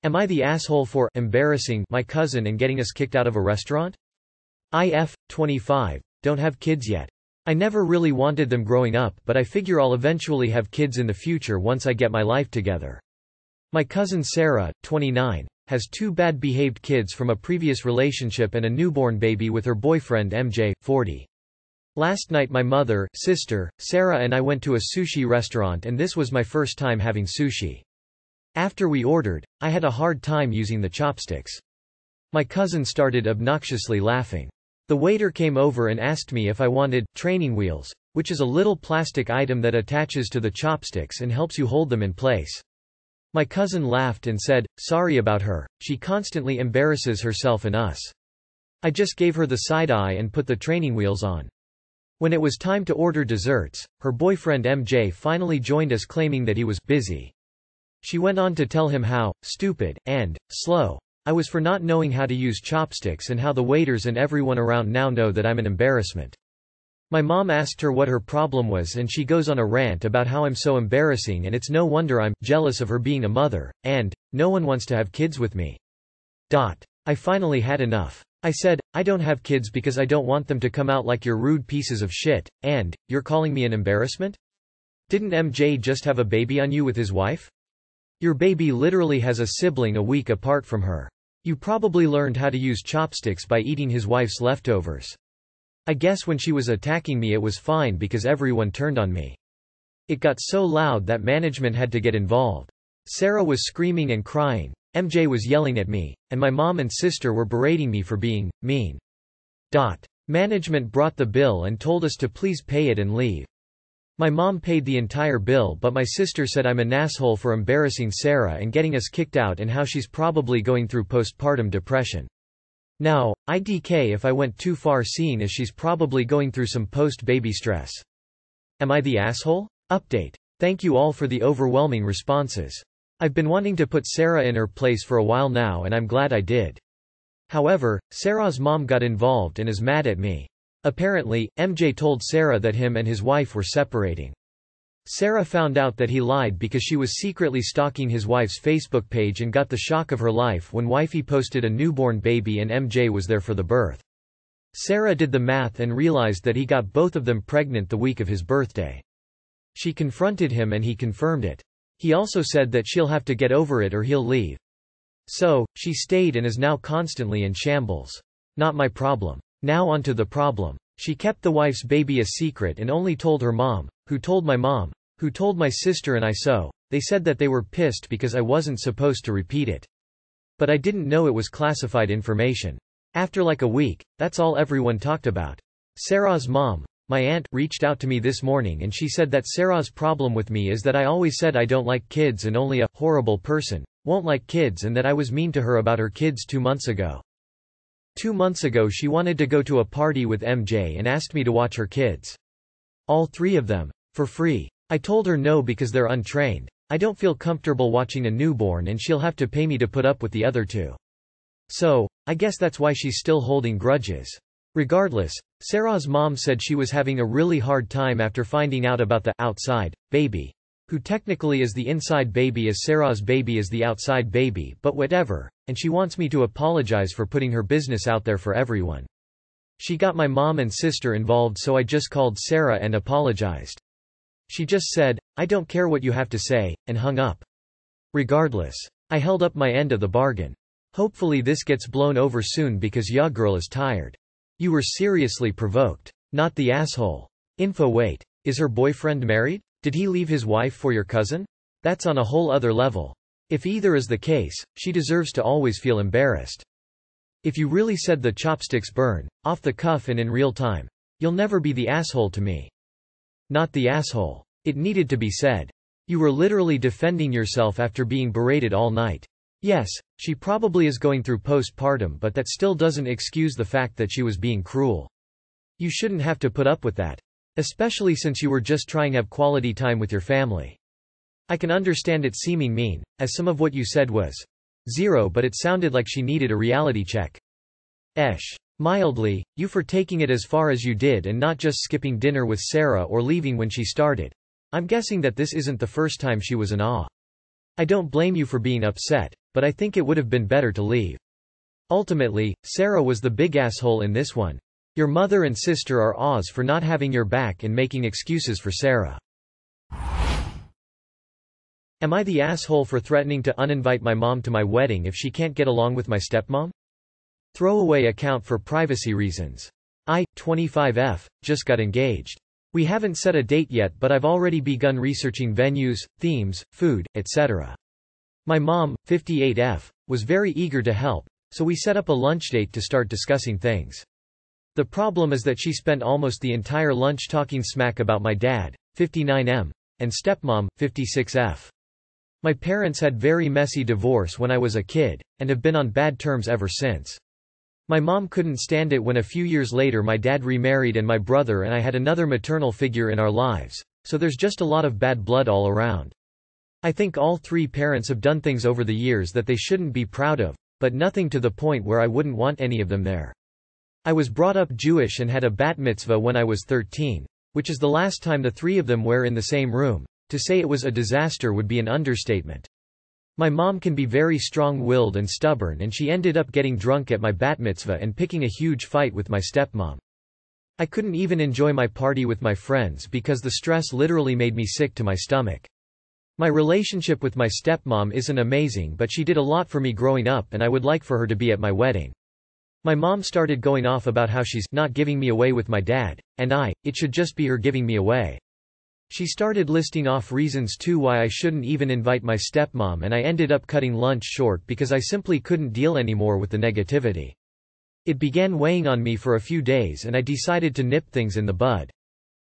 Am I the asshole for embarrassing my cousin and getting us kicked out of a restaurant? IF, 25. Don't have kids yet. I never really wanted them growing up, but I figure I'll eventually have kids in the future once I get my life together. My cousin Sarah, 29, has 2 bad-behaved kids from a previous relationship and a newborn baby with her boyfriend MJ, 40. Last night my mother, sister, Sarah and I went to a sushi restaurant and this was my first time having sushi. After we ordered, I had a hard time using the chopsticks. My cousin started obnoxiously laughing. The waiter came over and asked me if I wanted training wheels, which is a little plastic item that attaches to the chopsticks and helps you hold them in place. My cousin laughed and said, "Sorry about her, she constantly embarrasses herself and us." I just gave her the side eye and put the training wheels on. When it was time to order desserts, her boyfriend MJ finally joined us claiming that he was busy. She went on to tell him how stupid and slow I was for not knowing how to use chopsticks and how the waiters and everyone around now know that I'm an embarrassment. My mom asked her what her problem was and she goes on a rant about how I'm so embarrassing and it's no wonder I'm jealous of her being a mother, and no one wants to have kids with me. I finally had enough. I said, I don't have kids because I don't want them to come out like you're rude pieces of shit, and you're calling me an embarrassment? Didn't MJ just have a baby on you with his wife? Your baby literally has a sibling a week apart from her. You probably learned how to use chopsticks by eating his wife's leftovers. I guess when she was attacking me it was fine because everyone turned on me. It got so loud that management had to get involved. Sarah was screaming and crying, MJ was yelling at me, and my mom and sister were berating me for being mean. Management brought the bill and told us to please pay it and leave. My mom paid the entire bill but my sister said I'm an asshole for embarrassing Sarah and getting us kicked out and how she's probably going through postpartum depression. Now, IDK if I went too far seeing as she's probably going through some post-baby stress. Am I the asshole? Update. Thank you all for the overwhelming responses. I've been wanting to put Sarah in her place for a while now and I'm glad I did. However, Sarah's mom got involved and is mad at me. Apparently, MJ told Sarah that him and his wife were separating. Sarah found out that he lied because she was secretly stalking his wife's Facebook page and got the shock of her life when wifey posted a newborn baby and MJ was there for the birth. Sarah did the math and realized that he got both of them pregnant the week of his birthday. She confronted him and he confirmed it. He also said that she'll have to get over it or he'll leave. So, she stayed and is now constantly in shambles. Not my problem. Now onto the problem. She kept the wife's baby a secret and only told her mom, who told my mom, who told my sister and they said that they were pissed because I wasn't supposed to repeat it. But I didn't know it was classified information. After like a week, that's all everyone talked about. Sarah's mom, my aunt, reached out to me this morning and she said that Sarah's problem with me is that I always said I don't like kids and only a horrible person won't like kids and that I was mean to her about her kids 2 months ago. 2 months ago she wanted to go to a party with MJ and asked me to watch her kids. All 3 of them. For free. I told her no because they're untrained. I don't feel comfortable watching a newborn and she'll have to pay me to put up with the other 2. So, I guess that's why she's still holding grudges. Regardless, Sarah's mom said she was having a really hard time after finding out about the outside baby, who technically is the inside baby as Sarah's baby is the outside baby, but whatever, and she wants me to apologize for putting her business out there for everyone. She got my mom and sister involved so I just called Sarah and apologized. She just said, I don't care what you have to say, and hung up. Regardless, I held up my end of the bargain. Hopefully this gets blown over soon because ya girl is tired. You were seriously provoked. Not the asshole. Info wait. Is her boyfriend married? Did he leave his wife for your cousin? That's on a whole other level. If either is the case, she deserves to always feel embarrassed. If you really said the chopsticks burn, off the cuff and in real time, you'll never be the asshole to me. Not the asshole. It needed to be said. You were literally defending yourself after being berated all night. Yes, she probably is going through postpartum but that still doesn't excuse the fact that she was being cruel. You shouldn't have to put up with that. Especially since you were just trying to have quality time with your family. I can understand it seeming mean, as some of what you said was zero but it sounded like she needed a reality check. Mildly, you for taking it as far as you did and not just skipping dinner with Sarah or leaving when she started. I'm guessing that this isn't the first time she was in awe. I don't blame you for being upset, but I think it would have been better to leave. Ultimately, Sarah was the big asshole in this one. Your mother and sister are Oz for not having your back and making excuses for Sarah. Am I the asshole for threatening to uninvite my mom to my wedding if she can't get along with my stepmom? Throwaway account for privacy reasons. I, 25F, just got engaged. We haven't set a date yet, but I've already begun researching venues, themes, food, etc. My mom, 58F, was very eager to help, so we set up a lunch date to start discussing things. The problem is that she spent almost the entire lunch talking smack about my dad, 59M, and stepmom, 56F. My parents had very messy divorce when I was a kid, and have been on bad terms ever since. My mom couldn't stand it when a few years later my dad remarried and my brother and I had another maternal figure in our lives, so there's just a lot of bad blood all around. I think all three parents have done things over the years that they shouldn't be proud of, but nothing to the point where I wouldn't want any of them there. I was brought up Jewish and had a bat mitzvah when I was 13, which is the last time the three of them were in the same room. To say it was a disaster would be an understatement. My mom can be very strong-willed and stubborn, and she ended up getting drunk at my bat mitzvah and picking a huge fight with my stepmom. I couldn't even enjoy my party with my friends because the stress literally made me sick to my stomach. My relationship with my stepmom isn't amazing, but she did a lot for me growing up and I would like for her to be at my wedding. My mom started going off about how she's not giving me away with my dad, and it should just be her giving me away. She started listing off reasons too why I shouldn't even invite my stepmom, and I ended up cutting lunch short because I simply couldn't deal anymore with the negativity. It began weighing on me for a few days and I decided to nip things in the bud.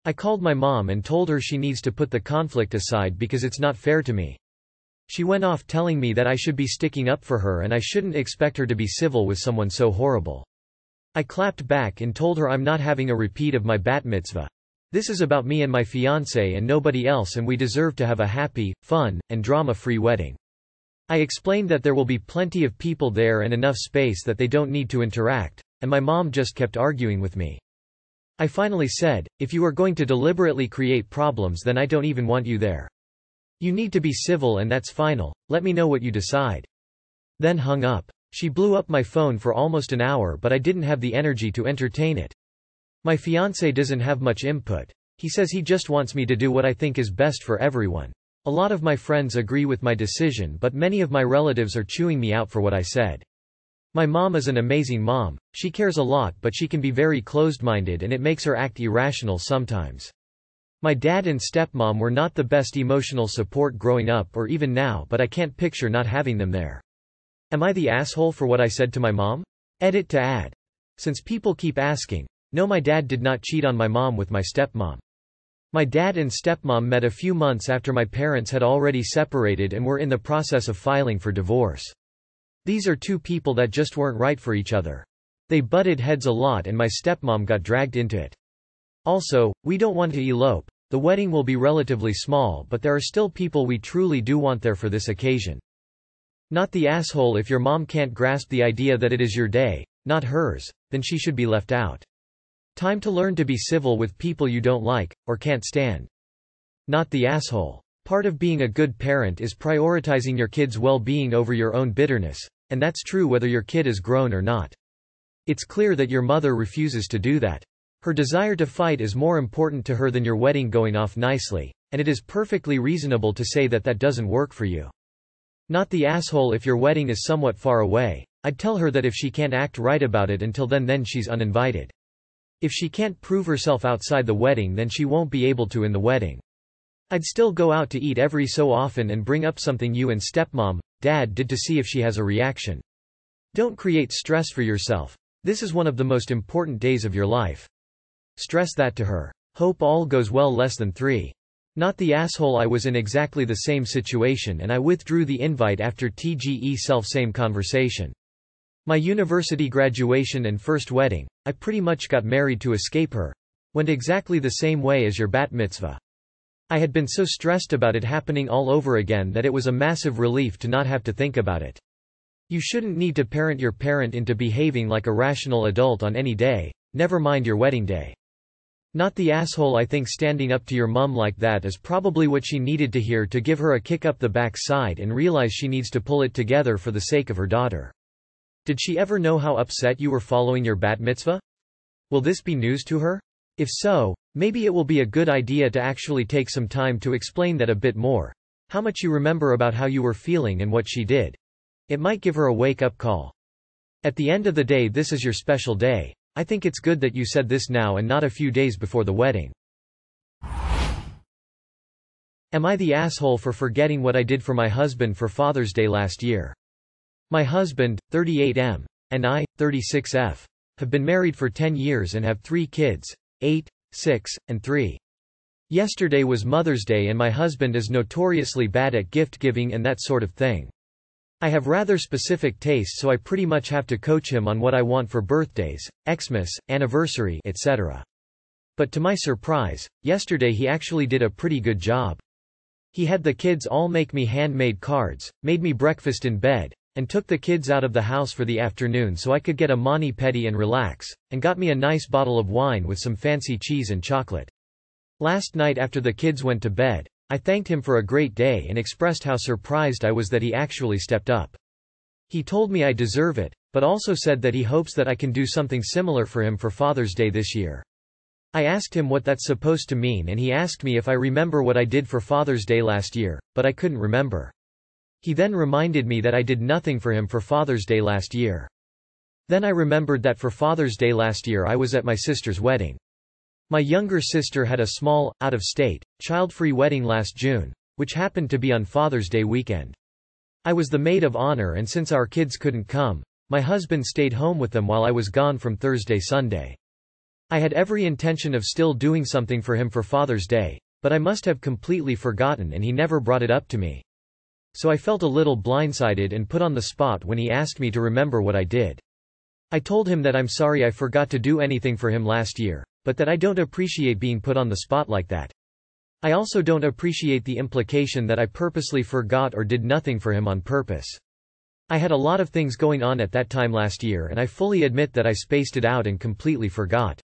I called my mom and told her she needs to put the conflict aside because it's not fair to me. She went off telling me that I should be sticking up for her and I shouldn't expect her to be civil with someone so horrible. I clapped back and told her I'm not having a repeat of my bat mitzvah. This is about me and my fiancé and nobody else, and we deserve to have a happy, fun, and drama-free wedding. I explained that there will be plenty of people there and enough space that they don't need to interact, and my mom just kept arguing with me. I finally said, if you are going to deliberately create problems, then I don't even want you there. You need to be civil and that's final, let me know what you decide. Then hung up. She blew up my phone for almost an hour, but I didn't have the energy to entertain it. My fiancé doesn't have much input. He says he just wants me to do what I think is best for everyone. A lot of my friends agree with my decision, but many of my relatives are chewing me out for what I said. My mom is an amazing mom, she cares a lot, but she can be very closed-minded and it makes her act irrational sometimes. My dad and stepmom were not the best emotional support growing up or even now, but I can't picture not having them there. Am I the asshole for what I said to my mom? Edit to add. Since people keep asking, no, my dad did not cheat on my mom with my stepmom. My dad and stepmom met a few months after my parents had already separated and were in the process of filing for divorce. These are two people that just weren't right for each other. They butted heads a lot and my stepmom got dragged into it. Also, we don't want to elope. The wedding will be relatively small, but there are still people we truly do want there for this occasion. Not the asshole if your mom can't grasp the idea that it is your day, not hers, then she should be left out. Time to learn to be civil with people you don't like, or can't stand. Not the asshole. Part of being a good parent is prioritizing your kid's well-being over your own bitterness, and that's true whether your kid is grown or not. It's clear that your mother refuses to do that. Her desire to fight is more important to her than your wedding going off nicely, and it is perfectly reasonable to say that that doesn't work for you. Not the asshole if your wedding is somewhat far away. I'd tell her that if she can't act right about it until then she's uninvited. If she can't prove herself outside the wedding, then she won't be able to in the wedding. I'd still go out to eat every so often and bring up something you and stepmom, dad did to see if she has a reaction. Don't create stress for yourself. This is one of the most important days of your life. Stress that to her. Hope all goes well. Less than 3. Not the asshole. I was in exactly the same situation and I withdrew the invite after TGE same conversation. My university graduation and first wedding, I pretty much got married to escape her. Went exactly the same way as your bat mitzvah. I had been so stressed about it happening all over again that it was a massive relief to not have to think about it. You shouldn't need to parent your parent into behaving like a rational adult on any day, never mind your wedding day. Not the asshole. I think standing up to your mum like that is probably what she needed to hear to give her a kick up the backside and realize she needs to pull it together for the sake of her daughter. Did she ever know how upset you were following your bat mitzvah? Will this be news to her? If so, maybe it will be a good idea to actually take some time to explain that a bit more. How much you remember about how you were feeling and what she did. It might give her a wake-up call. At the end of the day, this is your special day. I think it's good that you said this now and not a few days before the wedding. Am I the asshole for forgetting what I did for my husband for Father's Day last year? My husband, 38M, and I, 36F, have been married for 10 years and have 3 kids, 8, 6, and 3. Yesterday was Mother's Day and my husband is notoriously bad at gift giving and that sort of thing. I have rather specific tastes, so I pretty much have to coach him on what I want for birthdays, Xmas, anniversary, etc. But to my surprise, yesterday he actually did a pretty good job. He had the kids all make me handmade cards, made me breakfast in bed, and took the kids out of the house for the afternoon so I could get a mani-pedi and relax, and got me a nice bottle of wine with some fancy cheese and chocolate. Last night after the kids went to bed, I thanked him for a great day and expressed how surprised I was that he actually stepped up. He told me I deserve it, but also said that he hopes that I can do something similar for him for Father's Day this year. I asked him what that's supposed to mean and he asked me if I remember what I did for Father's Day last year, but I couldn't remember. He then reminded me that I did nothing for him for Father's Day last year. Then I remembered that for Father's Day last year I was at my sister's wedding. My younger sister had a small, out-of-state, child-free wedding last June, which happened to be on Father's Day weekend. I was the maid of honor and since our kids couldn't come, my husband stayed home with them while I was gone from Thursday-Sunday. I had every intention of still doing something for him for Father's Day, but I must have completely forgotten and he never brought it up to me. So I felt a little blindsided and put on the spot when he asked me to remember what I did. I told him that I'm sorry I forgot to do anything for him last year, but that I don't appreciate being put on the spot like that. I also don't appreciate the implication that I purposely forgot or did nothing for him on purpose. I had a lot of things going on at that time last year and I fully admit that I spaced it out and completely forgot.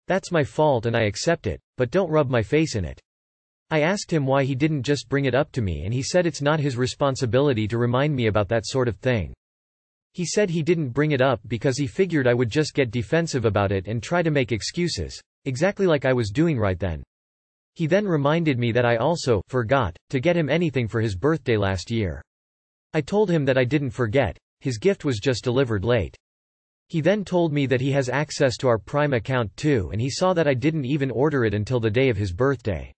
That's my fault and I accept it, but don't rub my face in it. I asked him why he didn't just bring it up to me and he said it's not his responsibility to remind me about that sort of thing. He said he didn't bring it up because he figured I would just get defensive about it and try to make excuses, exactly like I was doing right then. He then reminded me that I also forgot to get him anything for his birthday last year. I told him that I didn't forget, his gift was just delivered late. He then told me that he has access to our Prime account too and he saw that I didn't even order it until the day of his birthday.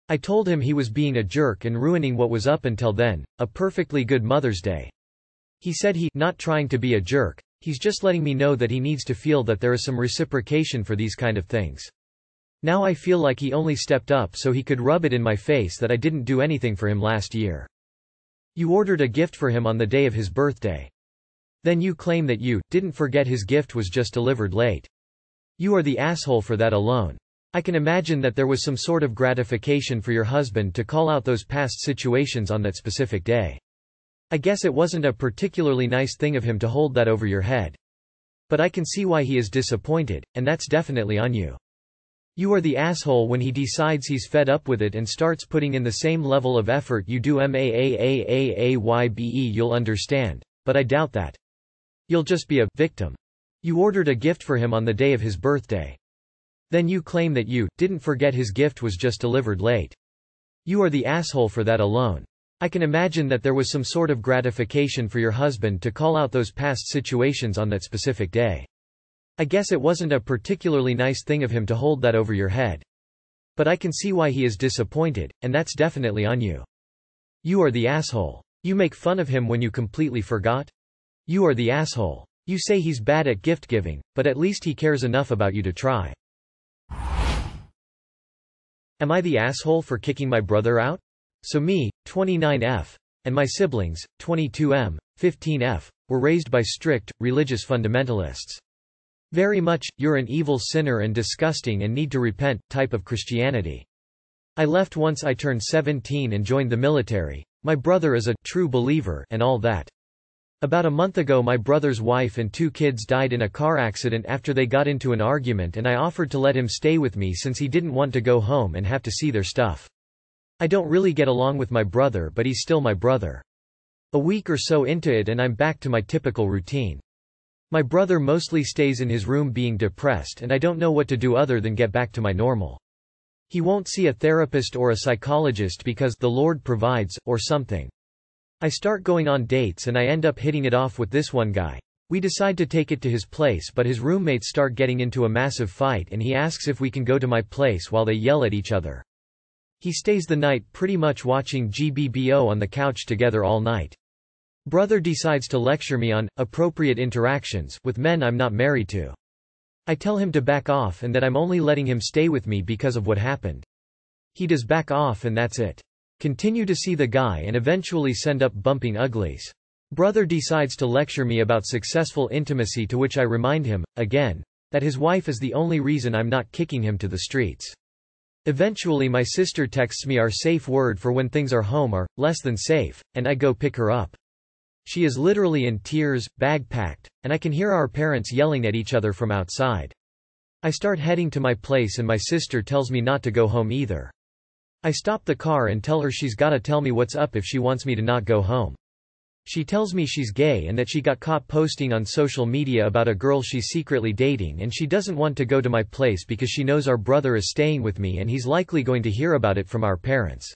I told him he was being a jerk and ruining what was up until then, a perfectly good Mother's Day. He said not trying to be a jerk, he's just letting me know that he needs to feel that there is some reciprocation for these kind of things. Now I feel like he only stepped up so he could rub it in my face that I didn't do anything for him last year. You ordered a gift for him on the day of his birthday. Then you claim that you didn't forget his gift was just delivered late. You are the asshole for that alone. I can imagine that there was some sort of gratification for your husband to call out those past situations on that specific day. I guess it wasn't a particularly nice thing of him to hold that over your head. But I can see why he is disappointed, and that's definitely on you. You are the asshole when he decides he's fed up with it and starts putting in the same level of effort you do. Maaybe, you'll understand, but I doubt that. You'll just be a victim. You ordered a gift for him on the day of his birthday. Then you claim that you didn't forget his gift was just delivered late. You are the asshole for that alone. I can imagine that there was some sort of gratification for your husband to call out those past situations on that specific day. I guess it wasn't a particularly nice thing of him to hold that over your head. But I can see why he is disappointed, and that's definitely on you. You are the asshole. You make fun of him when you completely forgot? You are the asshole. You say he's bad at gift giving, but at least he cares enough about you to try. Am I the asshole for kicking my brother out? So me, 29F, and my siblings, 22M, 15F, were raised by strict, religious fundamentalists. Very much, you're an evil sinner and disgusting and need to repent, type of Christianity. I left once I turned 17 and joined the military. My brother is a true believer and all that. About a month ago my brother's wife and 2 kids died in a car accident after they got into an argument, and I offered to let him stay with me since he didn't want to go home and have to see their stuff. I don't really get along with my brother, but he's still my brother. A week or so into it and I'm back to my typical routine. My brother mostly stays in his room being depressed, and I don't know what to do other than get back to my normal. He won't see a therapist or a psychologist because the Lord provides, or something. I start going on dates and I end up hitting it off with this one guy. We decide to take it to his place, but his roommates start getting into a massive fight and he asks if we can go to my place while they yell at each other. He stays the night pretty much watching GBBO on the couch together all night. Brother decides to lecture me on appropriate interactions with men I'm not married to. I tell him to back off and that I'm only letting him stay with me because of what happened. He does back off and that's it. Continue to see the guy and eventually send up bumping uglies. Brother decides to lecture me about successful intimacy, to which I remind him, again, that his wife is the only reason I'm not kicking him to the streets. Eventually my sister texts me our safe word for when things are home are less than safe, and I go pick her up. She is literally in tears, bag packed, and I can hear our parents yelling at each other from outside. I start heading to my place and my sister tells me not to go home either. I stop the car and tell her she's gotta tell me what's up if she wants me to not go home. She tells me she's gay and that she got caught posting on social media about a girl she's secretly dating, and she doesn't want to go to my place because she knows our brother is staying with me and he's likely going to hear about it from our parents.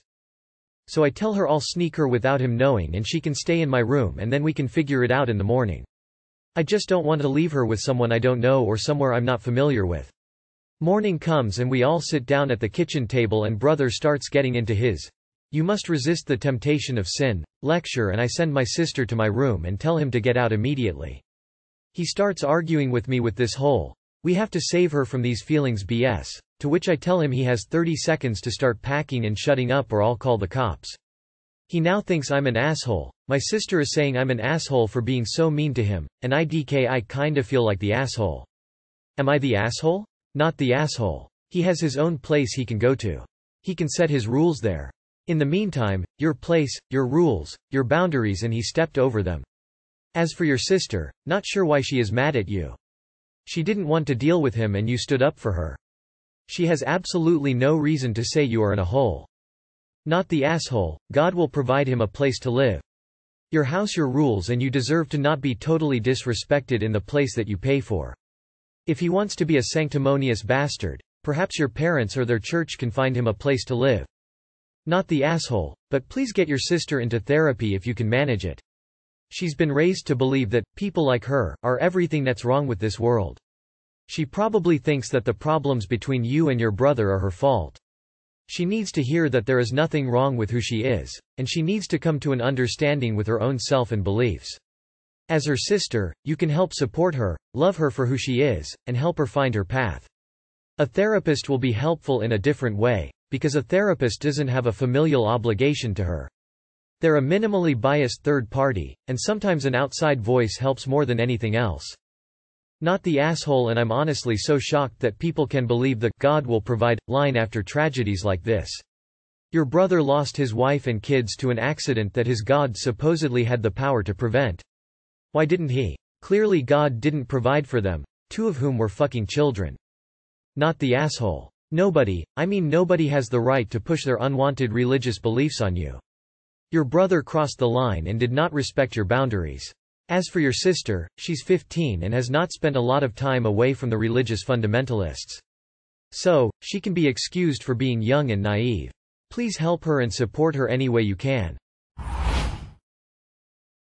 So I tell her I'll sneak her without him knowing and she can stay in my room and then we can figure it out in the morning. I just don't want to leave her with someone I don't know or somewhere I'm not familiar with. Morning comes and we all sit down at the kitchen table and brother starts getting into his "you must resist the temptation of sin" lecture, and I send my sister to my room and tell him to get out immediately. He starts arguing with me with this whole "we have to save her from these feelings" BS, to which I tell him he has 30 seconds to start packing and shutting up or I'll call the cops. He now thinks I'm an asshole. My sister is saying I'm an asshole for being so mean to him, and I kinda feel like the asshole. Am I the asshole? Not the asshole. He has his own place he can go to. He can set his rules there. In the meantime, your place, your rules, your boundaries, and he stepped over them. As for your sister, not sure why she is mad at you. She didn't want to deal with him and you stood up for her. She has absolutely no reason to say you are in a hole. Not the asshole. God will provide him a place to live. Your house, your rules, and you deserve to not be totally disrespected in the place that you pay for. If he wants to be a sanctimonious bastard, perhaps your parents or their church can find him a place to live. Not the asshole, but please get your sister into therapy if you can manage it. She's been raised to believe that people like her are everything that's wrong with this world. She probably thinks that the problems between you and your brother are her fault. She needs to hear that there is nothing wrong with who she is, and she needs to come to an understanding with her own self and beliefs. As her sister, you can help support her, love her for who she is, and help her find her path. A therapist will be helpful in a different way, because a therapist doesn't have a familial obligation to her. They're a minimally biased third party, and sometimes an outside voice helps more than anything else. Not the asshole, and I'm honestly so shocked that people can believe the "God will provide" line after tragedies like this. Your brother lost his wife and kids to an accident that his God supposedly had the power to prevent. Why didn't he? Clearly God didn't provide for them, 2 of whom were fucking children. Not the asshole. Nobody has the right to push their unwanted religious beliefs on you. Your brother crossed the line and did not respect your boundaries. As for your sister, she's 15 and has not spent a lot of time away from the religious fundamentalists. So, she can be excused for being young and naive. Please help her and support her any way you can.